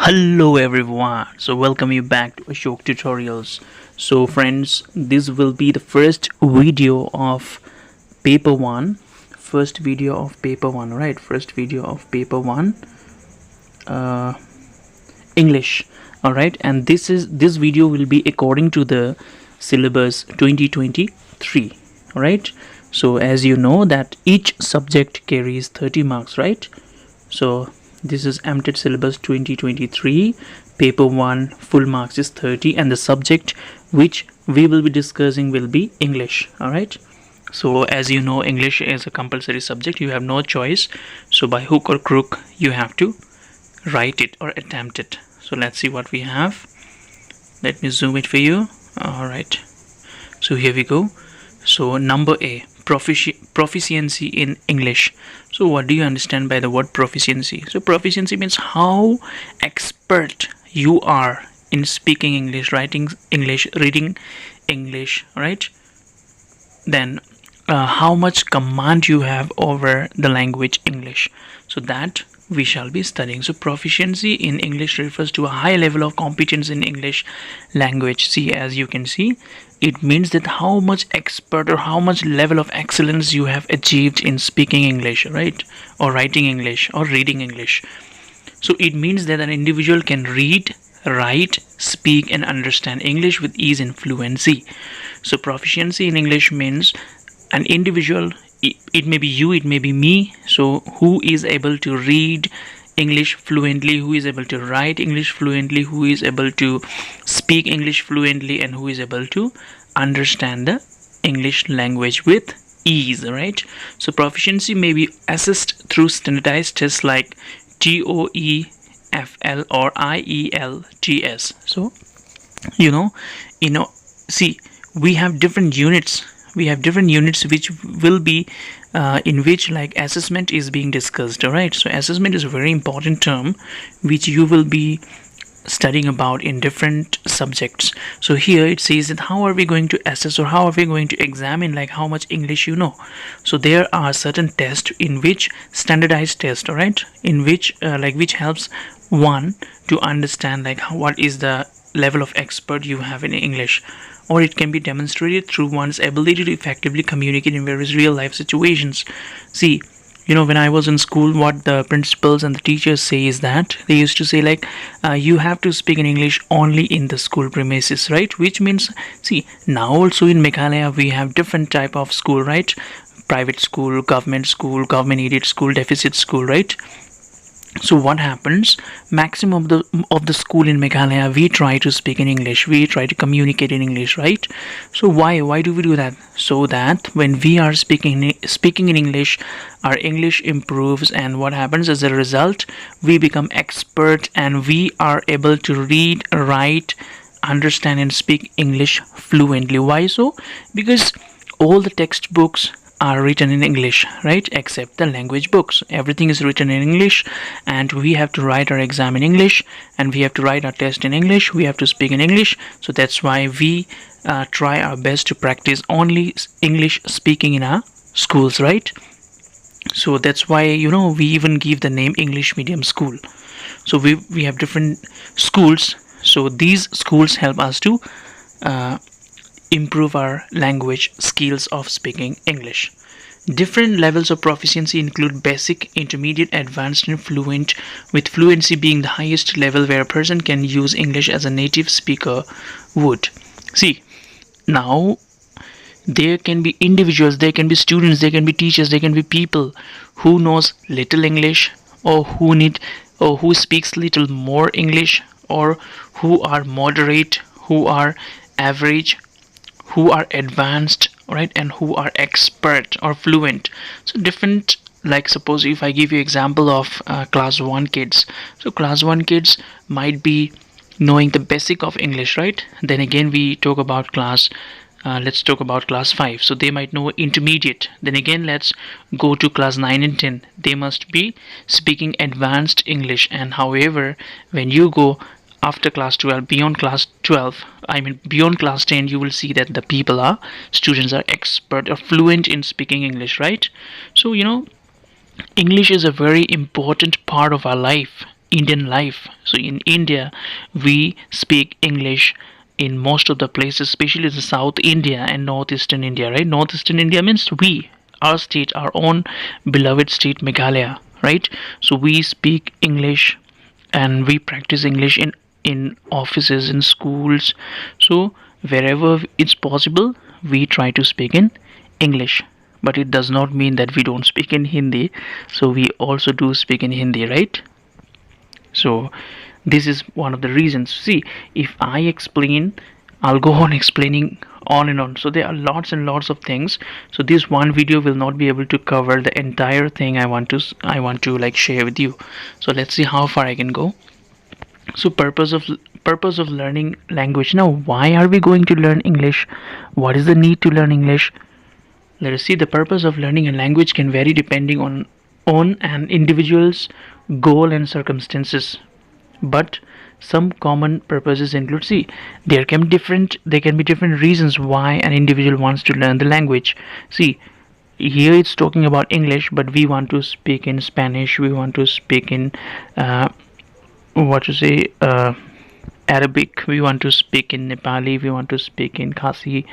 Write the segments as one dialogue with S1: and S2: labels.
S1: Hello everyone, so welcome you back to Ashok Tutorials. So friends, this will be the first video of paper 1. First video of paper 1, right? First video of paper 1 uh, English. Alright, and this video will be according to the syllabus 2023. Alright, so as you know that each subject carries 30 marks, right? So this is Mtet syllabus 2023, paper 1, full marks is 30, and the subject which we will be discussing will be English. Alright, so as you know, English is a compulsory subject. You have no choice, so by hook or crook you have to write it or attempt it. So let's see what we have. Let me zoom it for you. Alright, so here we go. So number A, proficiency in English. So what do you understand by the word proficiency? So proficiency means how expert you are in speaking English, writing English, reading English, right? Then how much command you have over the language English. So that we shall be studying. So proficiency in English refers to a high level of competence in English language. See, as you can see, it means that how much expert or how much level of excellence you have achieved in speaking English, right? Or writing English or reading English. So it means that an individual can read, write, speak and understand English with ease and fluency. So proficiency in English means an individual, it may be you, it may be me, so who is able to read English fluently, who is able to write English fluently, who is able to speak English fluently, and who is able to understand the English language with ease, right? So proficiency may be assessed through standardized tests like TOEFL or IELTS. So see, we have different units which will be in which like assessment is being discussed. All right, so assessment is a very important term which you will be studying about in different subjects. So here it says that how are we going to assess or how are we going to examine like how much English you know. So there are certain tests in which standardized test, all right, in which which helps one to understand like what is the level of expert you have in English, or it can be demonstrated through one's ability to effectively communicate in various real life situations. See, when I was in school, what the principals and the teachers say is that they used to say like you have to speak in English only in the school premises, right? Which means, see, now also in Meghalaya we have different type of school, right? Private school, government aided school, deficit school, right? So what happens, maximum of the school in Meghalaya, we try to speak in English, we try to communicate in English, right? So why do we do that? So that when we are speaking in English, our English improves, and what happens as a result, we become expert and we are able to read, write, understand and speak English fluently. Why so? Because all the textbooks are written in English, right? Except the language books, everything is written in English, and we have to write our exam in English, and we have to write our test in English, we have to speak in English. So that's why we try our best to practice only English speaking in our schools, right? So that's why we even give the name English medium school. So we have different schools, so these schools help us to improve our language skills of speaking English. Different levels of proficiency include basic, intermediate, advanced and fluent, with fluency being the highest level where a person can use English as a native speaker would. See, now there can be individuals, there can be students, there can be teachers, there can be people who knows little English, or who speaks little more English, or who are moderate, who are average, who are advanced, right, and who are expert or fluent. So different, like suppose if I give you example of class 1 kids. So class 1 kids might be knowing the basic of English, right? Then again we talk about let's talk about class 5, so they might know intermediate. Then again let's go to class 9 and 10, they must be speaking advanced English. And however, when you go after class 12, beyond class 10, you will see that the students are expert or fluent in speaking English, right? So English is a very important part of our life. Indian life. So in India, we speak English in most of the places, especially the South India and Northeastern India, right? Northeastern India means we, our state, our own beloved state, Meghalaya, right? So we speak English and we practice English in offices, in schools. So wherever it's possible, we try to speak in English. But it does not mean that we don't speak in Hindi. So we also do speak in Hindi, right? So this is one of the reasons. See, if I explain, I'll go on explaining on and on. So there are lots and lots of things. So this one video will not be able to cover the entire thing I want to like share with you. So let's see how far I can go. So purpose of learning language. Now, why are we going to learn English? What is the need to learn English? Let us see. The purpose of learning a language can vary depending on an individual's goal and circumstances. But some common purposes include, see, there can be different reasons why an individual wants to learn the language. See, here it's talking about English, but we want to speak in Spanish, we want to speak in what to say Arabic, we want to speak in Nepali, we want to speak in Khasi.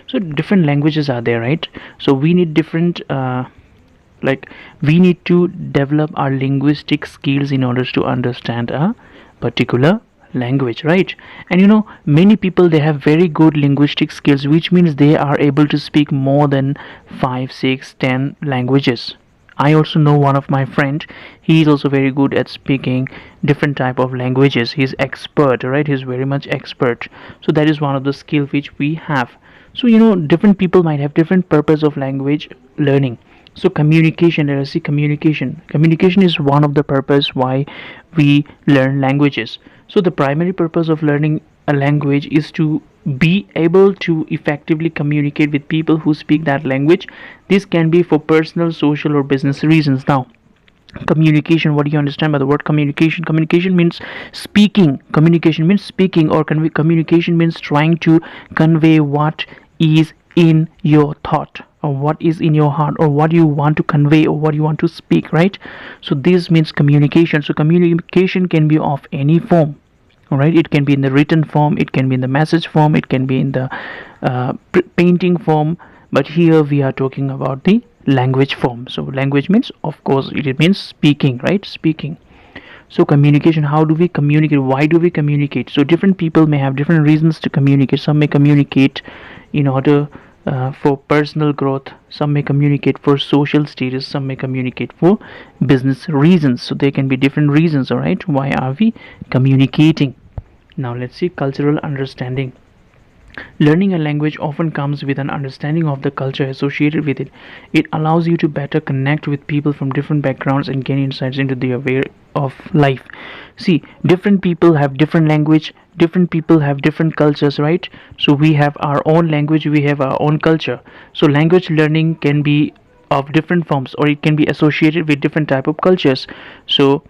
S1: So different languages are there, right? So we need different like we need to develop our linguistic skills in order to understand a particular language, right? And you know, many people, they have very good linguistic skills, which means they are able to speak more than 5, 6, 10 languages. I also know one of my friend. He is also very good at speaking different type of languages. He's expert, right? He's very much expert. So that is one of the skill which we have. So you know, different people might have different purpose of language learning. So communication, let us see communication. Communication is one of the purpose why we learn languages. So the primary purpose of learning a language is to be able to effectively communicate with people who speak that language. This can be for personal, social, or business reasons. Now, communication, what do you understand by the word communication? Communication means speaking. Communication means speaking, or communication means trying to convey what is in your thought, or what is in your heart, or what you want to convey, or what you want to speak, right? So this means communication. So communication can be of any form. All right, it can be in the written form, it can be in the message form, it can be in the painting form, but here we are talking about the language form. So language means, of course, it means speaking, right? Speaking. So communication, how do we communicate? Why do we communicate? So different people may have different reasons to communicate. Some may communicate in order for personal growth, some may communicate for social status, some may communicate for business reasons. So there can be different reasons, all right, why are we communicating. Now let's see cultural understanding. Learning a language often comes with an understanding of the culture associated with it. It allows you to better connect with people from different backgrounds and gain insights into their way of life. See, different people have different language, different people have different cultures, right? So we have our own language, we have our own culture. So language learning can be of different forms, or it can be associated with different type of cultures. So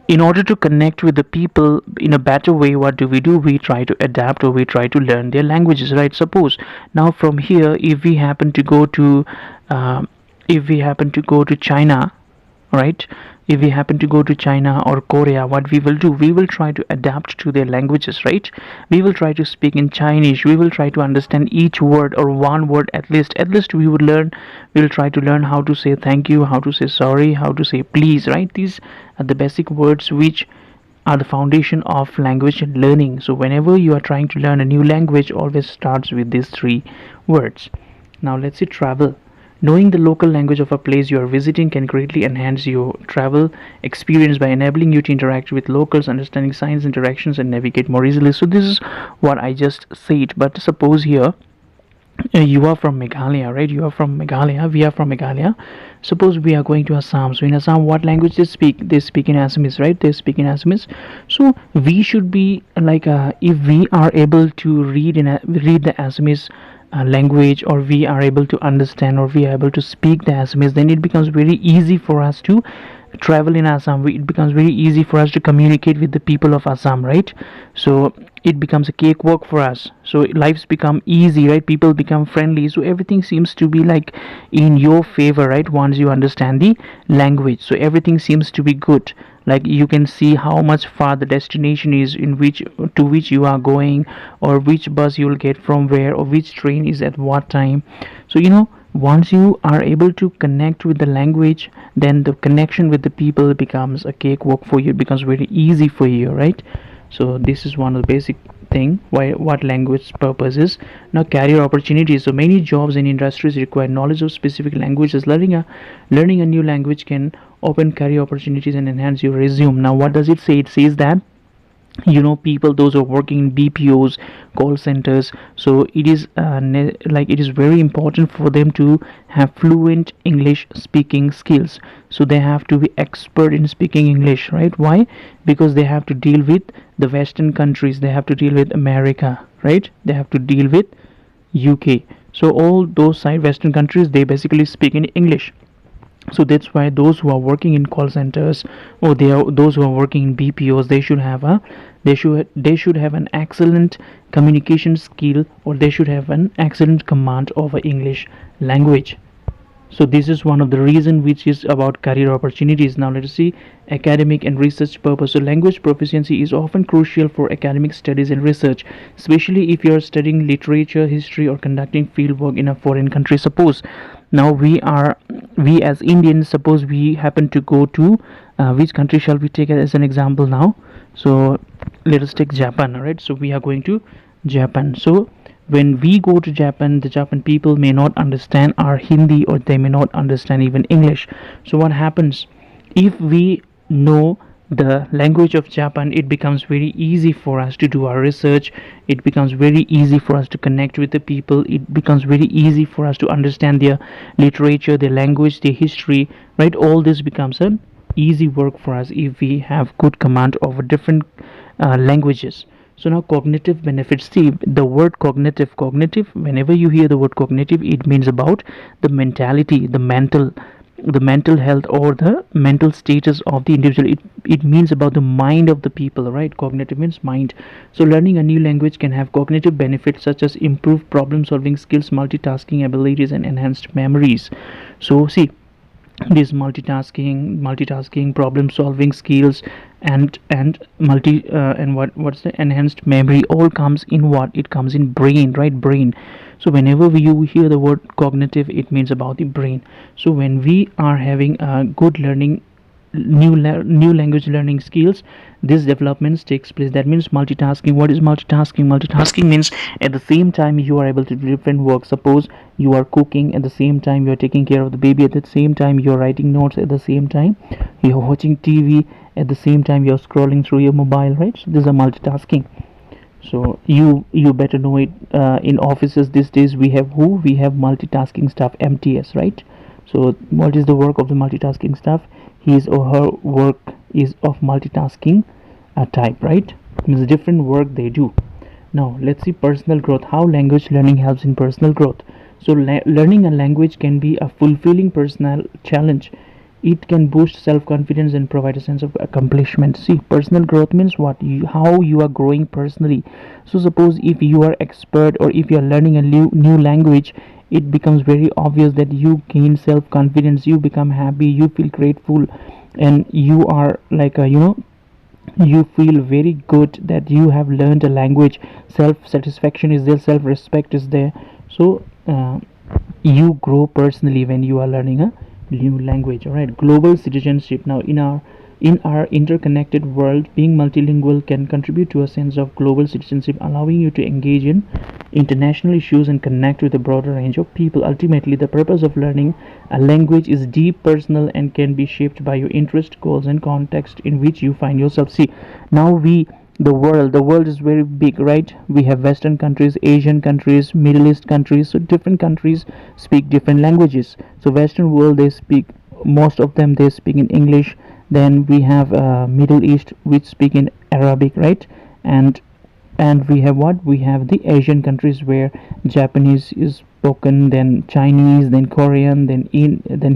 S1: in order to connect with the people in a better way, what do? We try to adapt, or we try to learn their languages, right? Suppose now from here, if we happen to go to China, right? If we happen to go to China or Korea, what we will do, we will try to adapt to their languages, right? We will try to speak in Chinese, we will try to understand each word, or one word at least we will try to learn how to say thank you, how to say sorry, how to say please, right? These are the basic words which are the foundation of language learning. So whenever you are trying to learn a new language, always starts with these 3 words. Now let's see travel. Knowing the local language of a place you are visiting can greatly enhance your travel experience by enabling you to interact with locals, understanding signs, interactions, and navigate more easily. So this is what I just said. But suppose here you are from Meghalaya, right? You are from Meghalaya, we are from Meghalaya. Suppose we are going to Assam. So in Assam, what language they speak? They speak in Assamese, right? They speak in Assamese. So we should be like, if we are able to read the Assamese language, or we are able to understand, or we are able to speak the Assamese, then it becomes very easy for us to travel in Assam, it becomes very easy for us to communicate with the people of Assam, right? So it becomes a cakewalk for us. So lives become easy, right? People become friendly. So everything seems to be like in your favor, right? Once you understand the language, so everything seems to be good. Like you can see how much far the destination is in which to which you are going, or which bus you will get from where, or which train is at what time. So once you are able to connect with the language, then the connection with the people becomes a cakewalk for you. It becomes very easy for you, right? So this is one of the basic thing why what language purpose is. Now, career opportunities. So many jobs and industries require knowledge of specific languages. Learning a new language can open career opportunities and enhance your resume. Now, what does it say? It says that people, those who are working in BPOs, call centers, so it is like it is very important for them to have fluent English speaking skills. So they have to be expert in speaking English, right? Why? Because they have to deal with the Western countries, they have to deal with America, right? They have to deal with UK. So all those side Western countries, they basically speak in English. So that's why those who are working in call centers, or those who are working in BPOs, they should have an excellent communication skill, or they should have an excellent command over English language. So this is one of the reason which is about career opportunities. Now let us see academic and research purpose. So language proficiency is often crucial for academic studies and research, especially if you are studying literature, history, or conducting field work in a foreign country. Suppose now we as Indians, suppose we happen to go to which country shall we take as an example now? So let us take Japan. All right, so we are going to Japan. So when we go to Japan, the Japan people may not understand our Hindi, or they may not understand even English. So what happens if we know the language of Japan? It becomes very easy for us to do our research. It becomes very easy for us to connect with the people. It becomes very easy for us to understand their literature, their language, their history, right? All this becomes an easy work for us if we have good command over different languages. So now cognitive benefits. See, the word cognitive, whenever you hear the word cognitive, it means about the mentality, the mental health, or the mental status of the individual. It means about the mind of the people, right? Cognitive means mind. So learning a new language can have cognitive benefits such as improved problem solving skills, multitasking abilities, and enhanced memories. So see, this multitasking, problem solving skills, and multi and what's the enhanced memory, all comes in what? It comes in brain, right? Brain. So whenever you hear the word cognitive, it means about the brain. So when we are having a good learning, new language learning skills, this developments takes place. That means multitasking. What is multitasking means at the same time you are able to do different work. Suppose you are cooking, at the same time you are taking care of the baby, at the same time you are writing notes, at the same time you are watching TV, at the same time you are scrolling through your mobile, right? So this is a multitasking. So you better know it. In offices these days, we have multitasking staff, MTS, right? So what is the work of the multitasking staff? His or her work is of multitasking type, right? It means different work they do. Now let's see personal growth, how language learning helps in personal growth. So learning a language can be a fulfilling personal challenge. It can boost self-confidence and provide a sense of accomplishment. See, personal growth means what? How you are growing personally. So suppose if you are expert, or if you are learning a new language, it becomes very obvious that you gain self-confidence, you become happy, you feel grateful, and you are like you feel very good that you have learned a language. Self-satisfaction is there, self-respect is there. So you grow personally when you are learning a new language. All right, global citizenship. Now in our interconnected world, being multilingual can contribute to a sense of global citizenship, allowing you to engage in international issues and connect with a broader range of people. Ultimately, the purpose of learning a language is deep, personal, and can be shaped by your interest, goals, and context in which you find yourself. See, now the world is very big, right? We have Western countries, Asian countries, Middle East countries. So different countries speak different languages. So Western world, they speak, most of them, they speak in English. Then we have Middle East, which speak in Arabic, right? And we have what? We have the Asian countries where Japanese is spoken, then Chinese, then Korean, then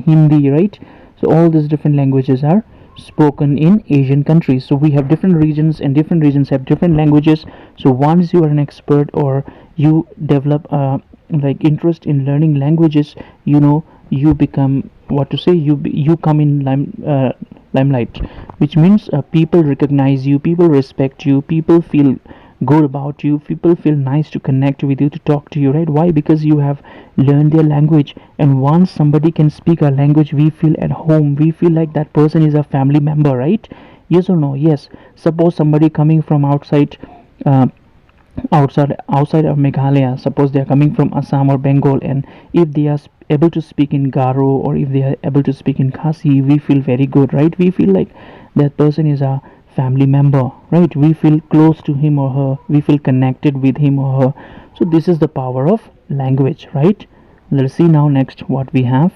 S1: Hindi, right? So all these different languages are spoken in Asian countries. So we have different regions, and different regions have different languages. So once you are an expert, or you develop like interest in learning languages, you become, what to say, you come in limelight, which means people recognize you, people respect you, people feel good about you, people feel nice to connect with you, to talk to you, right? Why? Because you have learned their language. And once somebody can speak our language, we feel at home, we feel like that person is a family member, right? Yes or no? Yes. Suppose somebody coming from uh, outside of Meghalaya, suppose they are coming from Assam or Bengal, and if they are able to speak in Garo, or if they are able to speak in Khasi, we feel very good, right? We feel like that person is a family member, right? We feel close to him or her, we feel connected with him or her. So this is the power of language, right? Let's see now next what we have.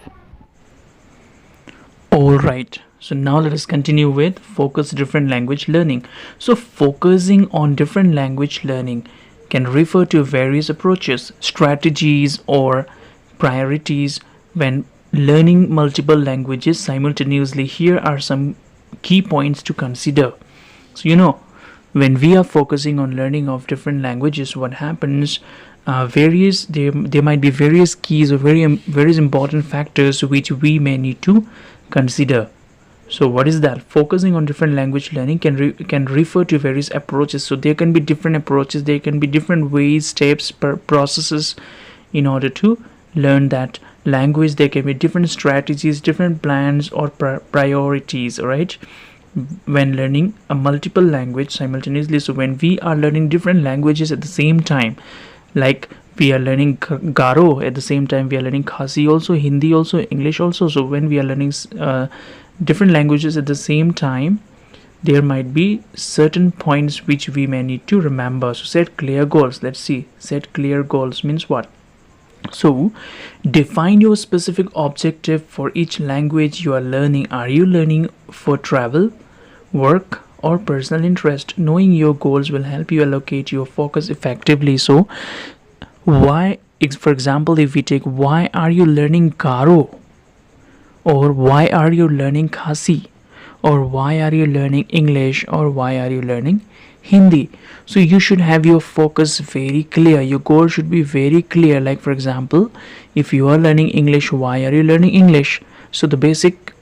S1: All right. So now let us continue with focus different language learning. So focusing on different language learning can refer to various approaches, strategies, or priorities when learning multiple languages simultaneously. Here are some key points to consider. So when we are focusing on learning of different languages, what happens? There might be various keys or various important factors which we may need to consider. So what is that? Focusing on different language learning can refer to various approaches. So there can be different approaches, there can be different ways, steps, processes in order to learn that language. There can be different strategies, different plans, or priorities, right? When learning a multiple language simultaneously. So when we are learning different languages at the same time, like we are learning Garo, at the same time we are learning Khasi also, Hindi also, English also. So when we are learning different languages at the same time, there might be certain points which we may need to remember. So set clear goals. Let's see, set clear goals means what? So define your specific objective for each language you are learning. Are you learning for travel, work, or personal interest? Knowing your goals will help you allocate your focus effectively. So why, for example, if we take, why are you learning Garo, or why are you learning Khasi, or why are you learning English, or why are you learning Hindi? So you should have your focus very clear, your goal should be very clear. Like for example, if you are learning English, why are you learning English? So the basic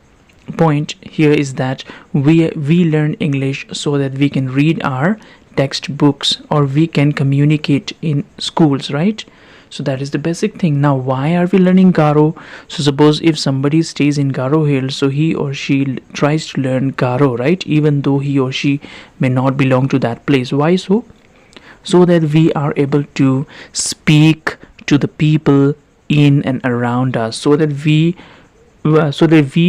S1: point here is that we learn English so that we can read our textbooks, or we can communicate in schools, right? So that is the basic thing. Now why are we learning Garo? So suppose if somebody stays in Garo Hills, so he or she tries to learn Garo, right? Even though he or she may not belong to that place. Why so? So that we are able to speak to the people in and around us, so that we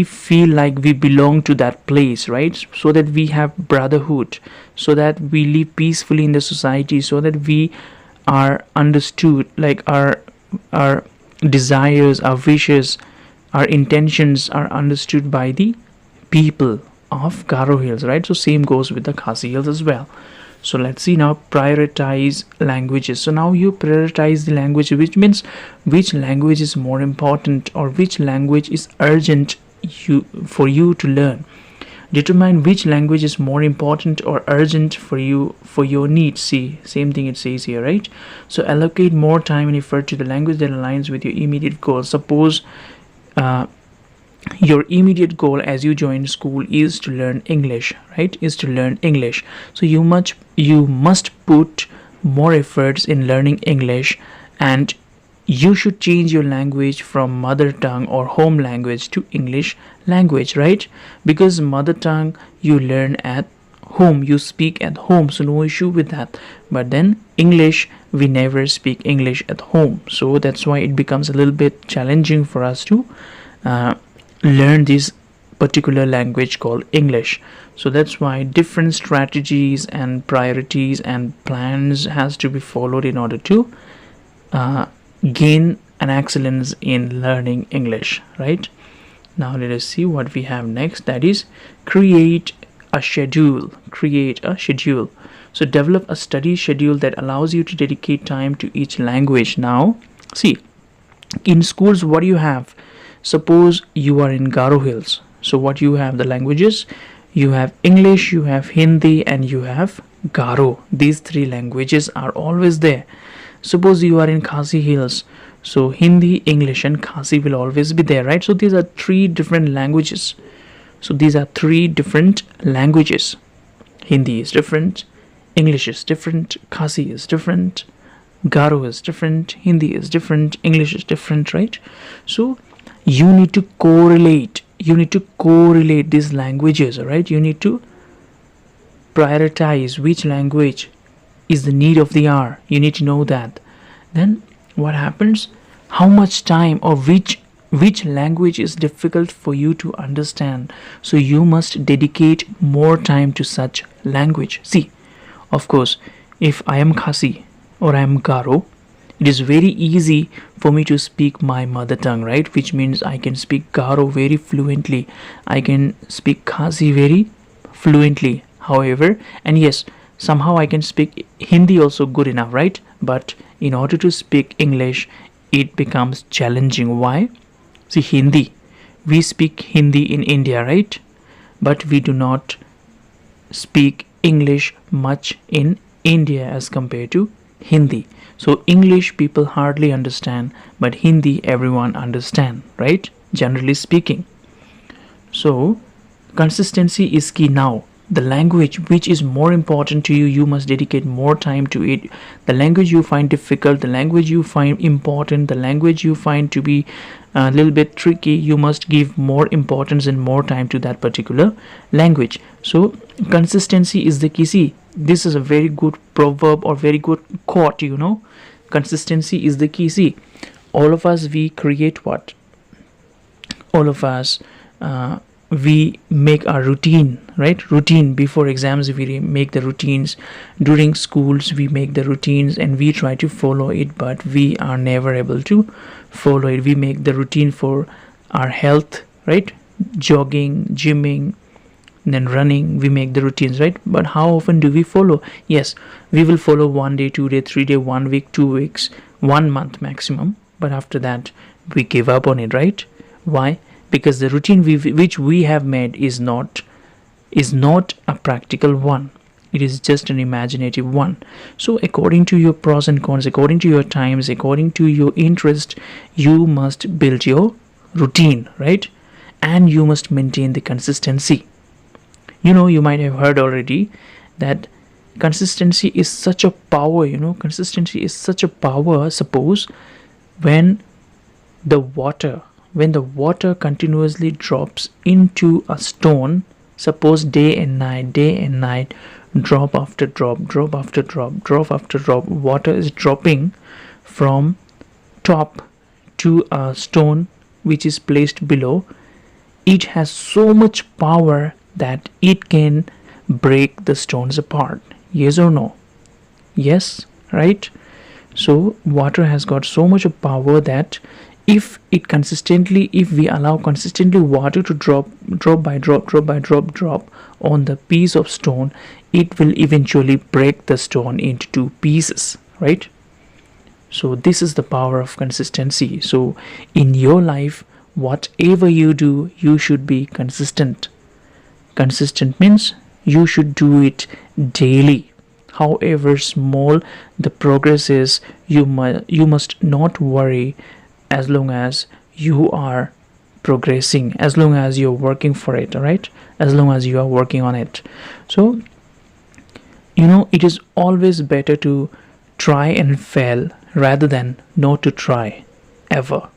S1: feel like we belong to that place, right? So that we have brotherhood, so that we live peacefully in the society, so that we are understood, like our desires, our wishes, our intentions are understood by the people of Garo Hills, right? So same goes with the Khasi Hills as well. So let's see now, prioritize languages. So now you prioritize the language, which means which language is more important, or which language is urgent for you to learn. Determine which language is more important or urgent for you, for your needs. See, same thing it says here, right? So allocate more time and effort to the language that aligns with your immediate goals. Suppose your immediate goal as you join school is to learn English, right? Is to learn English. So you must put more efforts in learning English, and you should change your language from mother tongue or home language to English language, right? Because mother tongue you learn at home, you speak at home, so no issue with that. But then English, we never speak English at home, so that's why it becomes a little bit challenging for us to learn this particular language called English. So that's why different strategies and priorities and plans has to be followed in order to gain an excellence in learning English, right? Now let us see what we have next, that is create a schedule. So develop a study schedule that allows you to dedicate time to each language. Now see, in schools what do you have? Suppose you are in Garo Hills, So what you have, the languages, you have English, you have Hindi, and you have Garo. These three languages are always there. Suppose you are in Khasi Hills, so Hindi, English, and Khasi will always be there, right? So these are three different languages. So these are three different languages. Hindi is different, English is different, Khasi is different, Garo is different, Hindi is different, English is different, right? So you need to correlate. You need to correlate these languages, right? You need to prioritize which language is the need of the hour. You need to know that. Then what happens? How much time, or which language is difficult for you to understand, so you must dedicate more time to such language. See, of course, if I am Khasi or I am Garo, it is very easy for me to speak my mother tongue, right? Which means I can speak Garo very fluently, I can speak Khasi very fluently. However, and yes, somehow I can speak Hindi also good enough, right? But in order to speak English, it becomes challenging. Why? See, Hindi, we speak Hindi in India, right? But we do not speak English much in India as compared to Hindi. So English people hardly understand, but Hindi everyone understand, right? Generally speaking. So consistency is key. Now the language which is more important to you, you must dedicate more time to it. The language you find difficult, the language you find important, the language you find to be a little bit tricky, you must give more importance and more time to that particular language. So consistency is the key. See, this is a very good proverb or very good quote, you know. Consistency is the key. See, all of us, we create what? All of us, we make our routine, right? Routine before exams, we make the routines. During schools, we make the routines and we try to follow it, but we are never able to follow it. We make the routine for our health, right? Jogging, gymming, then running, we make the routines, right? But how often do we follow? Yes, we will follow 1 day, 2 day, 3 day, 1 week, 2 weeks, 1 month maximum, but after that we give up on it, right? Why? Because the routine which we have made is not a practical one. It is just an imaginative one. So according to your pros and cons, according to your times, according to your interest, you must build your routine, right? And you must maintain the consistency. You know, you might have heard already that consistency is such a power, you know. Consistency is such a power. Suppose when the water continuously drops into a stone, suppose day and night, drop after drop, drop after drop, drop after drop, water is dropping from top to a stone which is placed below, it has so much power that it can break the stones apart. Yes or no? Yes, right? So water has got so much of power that if we allow consistently water to drop by drop on the piece of stone, it will eventually break the stone into two pieces, right? So this is the power of consistency. So in your life, whatever you do, you should be consistent. Consistent means you should do it daily. However small the progress is, you must not worry, as long as you are progressing, as long as you're working for it, all right? As long as you are working on it. So you know, it is always better to try and fail rather than not to try ever.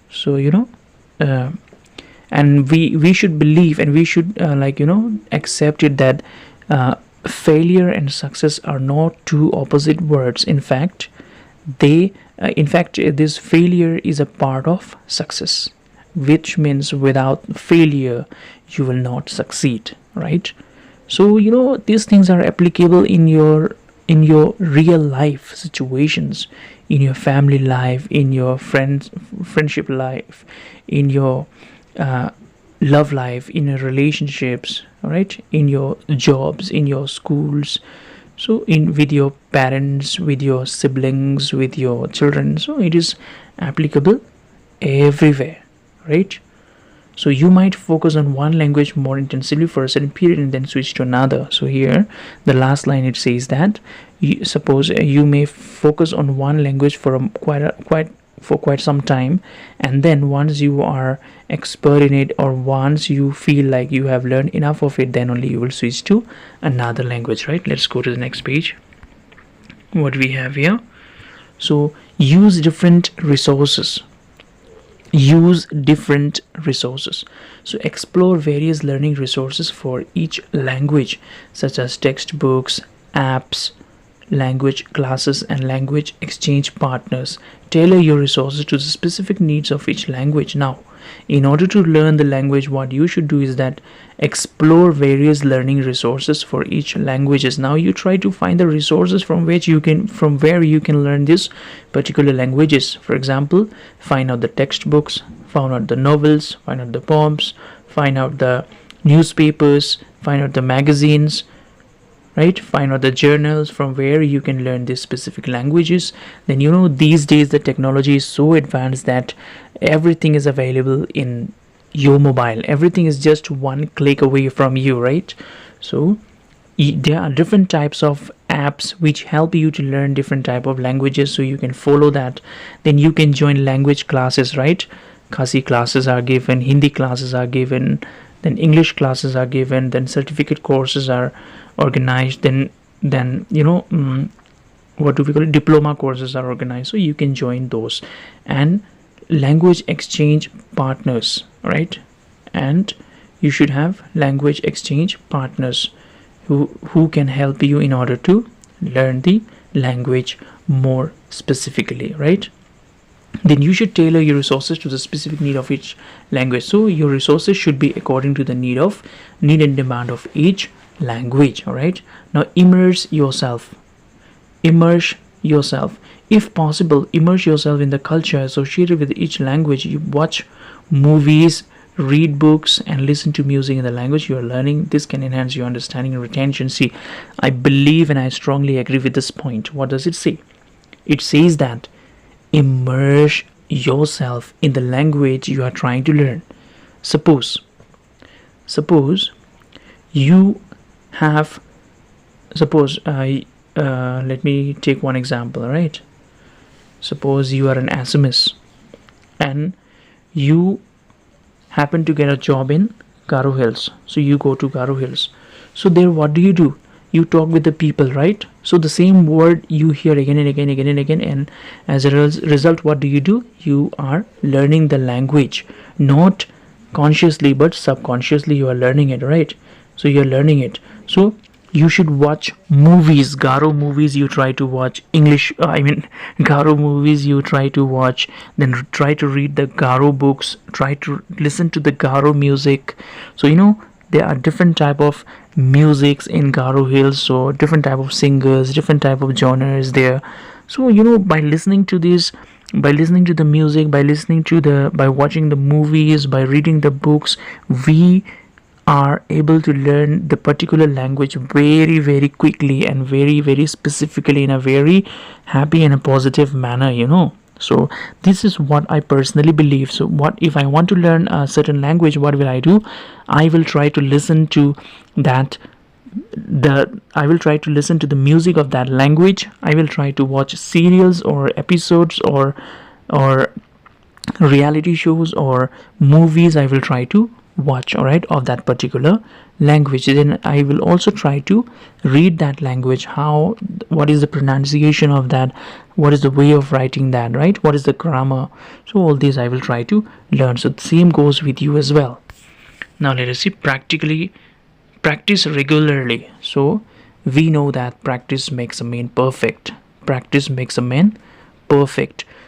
S1: So you know, and we should believe, and we should accept it that failure and success are not two opposite words. In fact, this failure is a part of success, which means without failure you will not succeed, right? So you know, these things are applicable in your real life situations, in your family life, in your friendship life, in your love life, in your relationships, all right, in your jobs, in your schools, so with your parents, with your siblings, with your children. So it is applicable everywhere, right? So you might focus on one language more intensively for a certain period and then switch to another. So here the last line, it says that suppose you may focus on one language for quite some time, and then once you are expert in it, or once you feel like you have learned enough of it, then only you will switch to another language, right? Let's go to the next page. What we have here, so use different resources. So explore various learning resources for each language, such as textbooks, apps, language classes, and language exchange partners. Tailor your resources to the specific needs of each language. Now, in order to learn the language, what you should do is that explore various learning resources for each languages. Now you try to find the resources from where you can learn this particular languages. For example, find out the textbooks, find out the novels, find out the poems, find out the newspapers, find out the magazines, right? Find out the journals from where you can learn these specific languages. Then these days the technology is so advanced that everything is available in your mobile. Everything is just one click away from you, right? So there are different types of apps which help you to learn different type of languages, so you can follow that. Then you can join language classes, right? Khasi classes are given, Hindi classes are given, then English classes are given, then certificate courses are organized, then what do we call it, diploma courses are organized, so you can join those. And language exchange partners, right? And you should have language exchange partners who can help you in order to learn the language more specifically, right? Then you should tailor your resources to the specific need of each language. So your resources should be according to the need and demand of each language. All right, now immerse yourself. If possible, immerse yourself in the culture associated with each language. You watch movies, read books, and listen to music in the language you are learning. This can enhance your understanding and retention. See, I believe and I strongly agree with this point. What does it say? It says that immerse yourself in the language you are trying to learn. Suppose you have, let me take one example, right? Suppose you are an SMS and you happen to get a job in Garo Hills. So you go to Garo Hills. So there, what do? You talk with the people, right? So the same word you hear again and again, and as a result, what do? You are learning the language, not consciously but subconsciously you are learning it, right? So you're learning it. So you should watch movies, Garo movies you try to watch, Garo movies you try to watch, then try to read the Garo books, try to listen to the Garo music. So there are different type of musics in Garo Hills, so different type of singers, different type of genres there. So by listening to this, by listening to the music, by watching the movies, by reading the books, we are able to learn the particular language very, very quickly and very, very specifically in a very happy and a positive manner. So this is what I personally believe. So what if I want to learn a certain language, what will I do? I will try to listen to the music of that language. I will try to watch serials or episodes or reality shows or movies. I will try to watch, all right, of that particular language. Then I will also try to read that language, what is the pronunciation of that, what is the way of writing that, right, what is the grammar. So all these I will try to learn. So the same goes with you as well. Now let us see, practice regularly. So we know that practice makes a man perfect.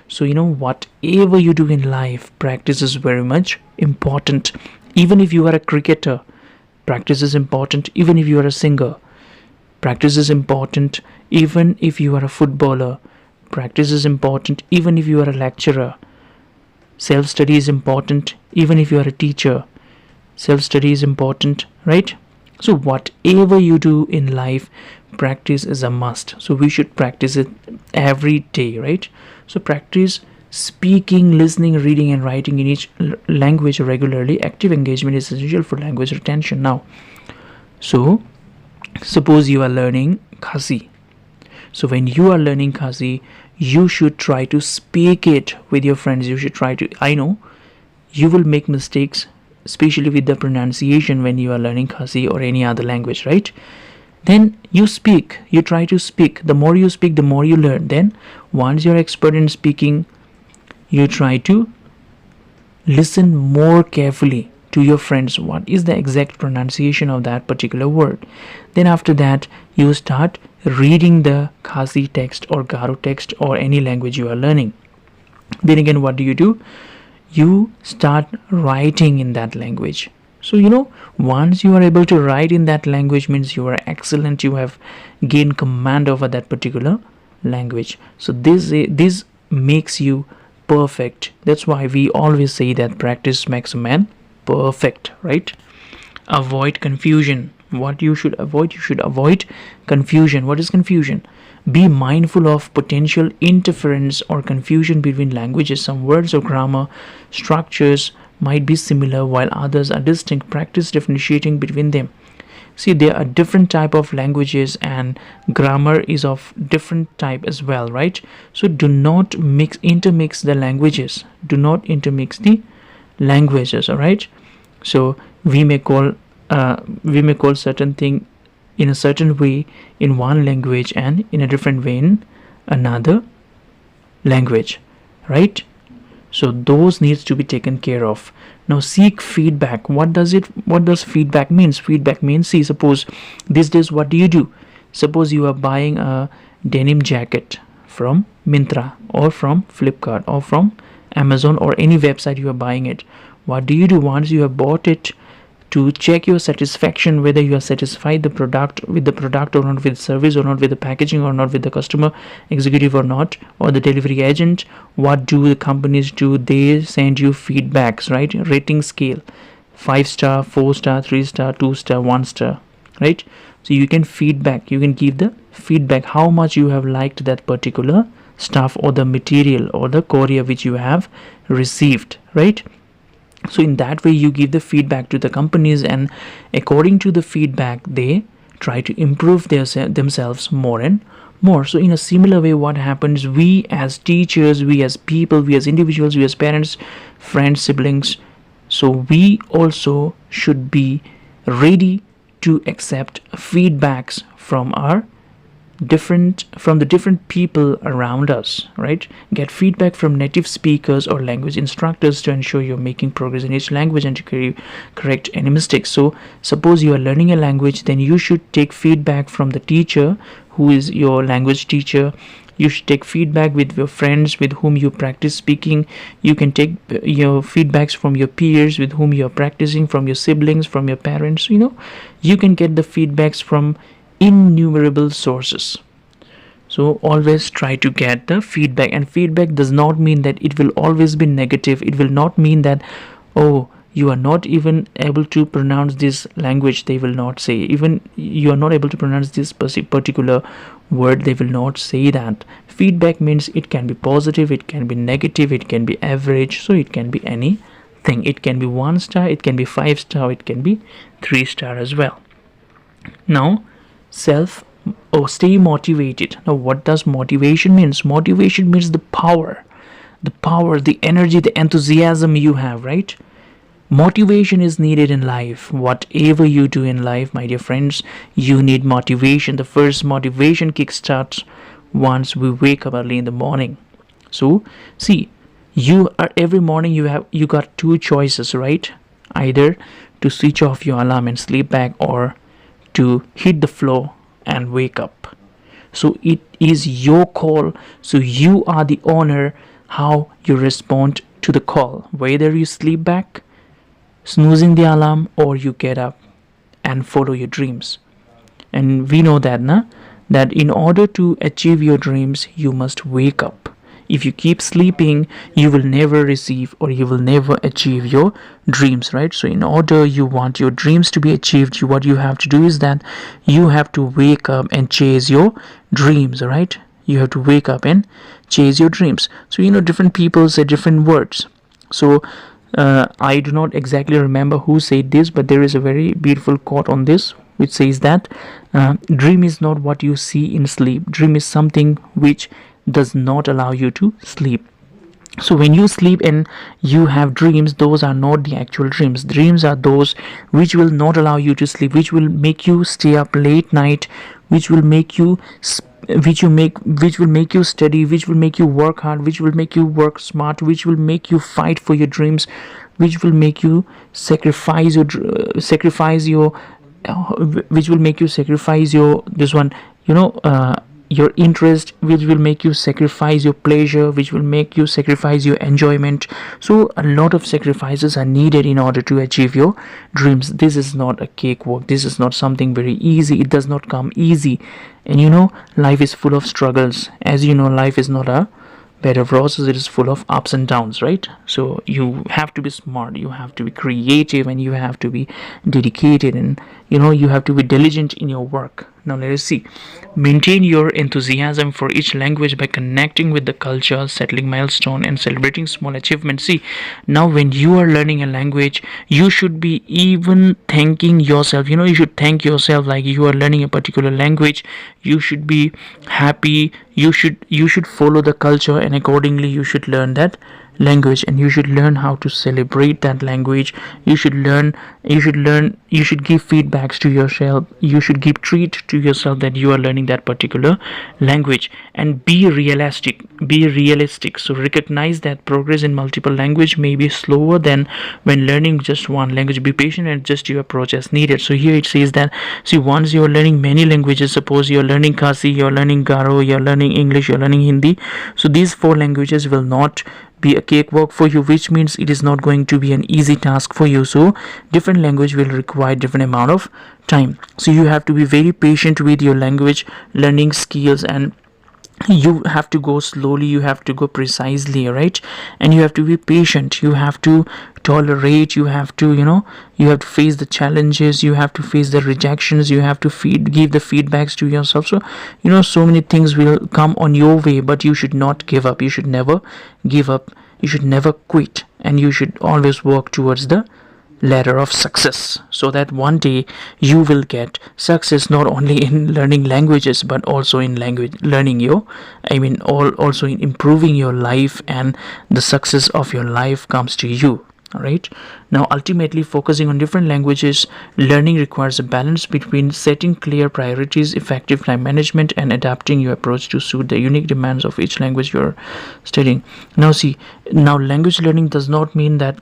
S1: So whatever you do in life, practice is very much important. Even if you are a cricketer, practice is important. Even if you are a singer, practice is important. Even if you are a footballer, practice is important. Even if you are a lecturer, self-study is important. Even if you are a teacher, self-study is important, right? So whatever you do in life, practice is a must. So we should practice it every day, right? So practice speaking, listening, reading, and writing in each language regularly. Active engagement is essential for language retention. Now, so suppose you are learning Khasi. So when you are learning Khasi, you should try to speak it with your friends. You should try to, I know you will make mistakes, especially with the pronunciation when you are learning Khasi or any other language, right? Then you speak, you try to speak. The more you speak, the more you learn. Then once you're expert in speaking, you try to listen more carefully to your friends what is the exact pronunciation of that particular word. Then after that, you start reading the Khasi text or Garo text or any language you are learning. Then again, what do? You start writing in that language. So once you are able to write in that language, means you are excellent, you have gained command over that particular language. So this makes you perfect. That's why we always say that practice makes a man perfect, right? Avoid confusion. What you should avoid? You should avoid confusion. What is confusion? Be mindful of potential interference or confusion between languages. Some words or grammar structures might be similar while others are distinct. Practice differentiating between them. See, there are different type of languages and grammar is of different type as well, right? So do not intermix the languages. Do not intermix the languages, all right? So we may call certain thing in a certain way in one language and in a different way in another language, right? So those needs to be taken care of. Now seek feedback. What does feedback means? Feedback means, see, suppose these days what do? Suppose you are buying a denim jacket from Myntra or from Flipkart or from Amazon or any website you are buying it. What do? Once you have bought it, to check your satisfaction, whether you are satisfied with the product or not, with service or not, with the packaging or not, with the customer executive or not, or the delivery agent, what do the companies do? They send you feedbacks, right? Rating scale, 5-star, 4-star, 3-star, 2-star, 1-star, right? So you can give the feedback how much you have liked that particular stuff or the material or the courier which you have received, right? So in that way you give the feedback to the companies, and according to the feedback they try to improve themselves more and more. So in a similar way, what happens, we as teachers, we as people, we as individuals, we as parents, friends, siblings, so we also should be ready to accept feedbacks from the different people around us, right? Get feedback from native speakers or language instructors to ensure you're making progress in each language and to correct any mistakes. So suppose you are learning a language, then you should take feedback from the teacher who is your language teacher. You should take feedback with your friends with whom you practice speaking. You can take your feedbacks from your peers with whom you are practicing, from your siblings, from your parents. You can get the feedbacks from innumerable sources. So always try to get the feedback, and feedback does not mean that it will always be negative. It will not mean that, oh, you are not even able to pronounce this language, they will not say. Even you are not able to pronounce this particular word, they will not say that. Feedback means it can be positive, it can be negative, it can be average, so it can be anything. It can be 1-star, it can be 5-star, it can be 3-star as well. Now stay motivated. Now what does motivation means? Motivation means the power, the energy, the enthusiasm you have, right? Motivation is needed in life. Whatever you do in life, my dear friends, you need motivation. The first motivation kickstarts once we wake up early in the morning. So see, every morning you got two choices, right? Either to switch off your alarm and sleep back, or to hit the floor and wake up. So it is your call. So you are the owner how you respond to the call, whether you sleep back, snoozing the alarm, or you get up and follow your dreams. And we know that in order to achieve your dreams, you must wake up. If you keep sleeping, you will never receive or you will never achieve your dreams, right? So in order you want your dreams to be achieved, what you have to do is that you have to wake up and chase your dreams, right? You have to wake up and chase your dreams. So different people say different words. So I do not exactly remember who said this, but there is a very beautiful quote on this which says that dream is not what you see in sleep. Dream is something which does not allow you to sleep. So when you sleep and you have dreams, those are not the actual dreams. Dreams are those which will not allow you to sleep, which will make you stay up late night, which will make you which will make you study, which will make you work hard, which will make you work smart, which will make you fight for your dreams, which will make you sacrifice your which will make you sacrifice your this one your interest, which will make you sacrifice your pleasure, which will make you sacrifice your enjoyment. So a lot of sacrifices are needed in order to achieve your dreams. This is not a cakewalk. This is not something very easy. It does not come easy. And life is full of struggles. As you know, life is not a bed of roses. It is full of ups and downs, right? So you have to be smart, you have to be creative, and you have to be dedicated, and you have to be diligent in your work. Now let us see. Maintain your enthusiasm for each language by connecting with the culture, settling milestone, and celebrating small achievements. See, now when you are learning a language, you should be even thanking yourself. You should thank yourself like you are learning a particular language. You should be happy. You should follow the culture, and accordingly you should learn that language, and you should learn how to celebrate that language. You should give feedbacks to yourself. You should give treat to yourself that you are learning that particular language, and be realistic. So recognize that progress in multiple language may be slower than when learning just one language. Be patient and adjust your approach as needed. So here it says that, see, once you are learning many languages, suppose you are learning Khasi, you are learning Garo, you are learning English, you are learning Hindi, so these 4 languages will not be a cakewalk for you, which means it is not going to be an easy task for you. So different language will require different amount of time. So you have to be very patient with your language learning skills, and you have to go slowly, you have to go precisely, right? And you have to be patient, you have to tolerate, you have to you have to face the challenges, you have to face the rejections, you have to give the feedbacks to yourself. So so many things will come on your way, but you should not give up. You should never give up, you should never quit, and you should always work towards the ladder of success, so that one day you will get success not only in learning languages but also in also in improving your life, and the success of your life comes to you. All right. Now ultimately, focusing on different languages learning requires a balance between setting clear priorities, effective time management, and adapting your approach to suit the unique demands of each language you're studying. Now see, language learning does not mean that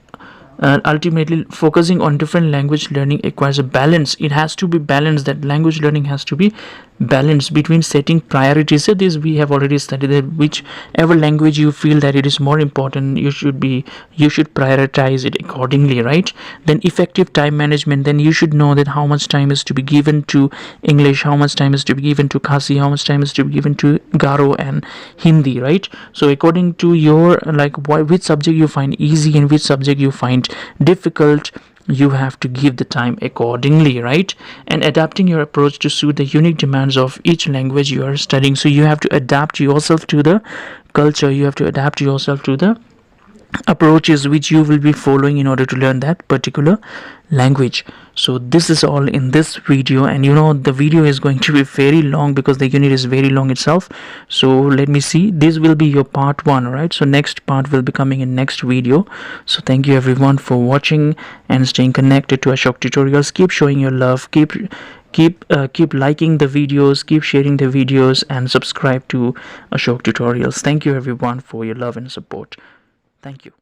S1: ultimately focusing on different language learning requires a balance. It has to be balanced. That language learning has to be balanced between setting priorities. So this we have already studied, that whichever language you feel that it is more important, you should prioritize it accordingly, right? Then effective time management, then you should know that how much time is to be given to English, how much time is to be given to Khasi, how much time is to be given to Garo and Hindi, right? So according to your which subject you find easy and which subject you find difficult, you have to give the time accordingly, right? And adapting your approach to suit the unique demands of each language you are studying. So you have to adapt yourself to the culture, you have to adapt yourself to the approaches which you will be following in order to learn that particular language. So this is all in this video, and the video is going to be very long because the unit is very long itself. So let me see, this will be your part 1, right? So next part will be coming in next video. So thank you everyone for watching and staying connected to Ashok Tutorials. Keep showing your love, keep liking the videos, keep sharing the videos, and subscribe to Ashok Tutorials. Thank you everyone for your love and support. Thank you.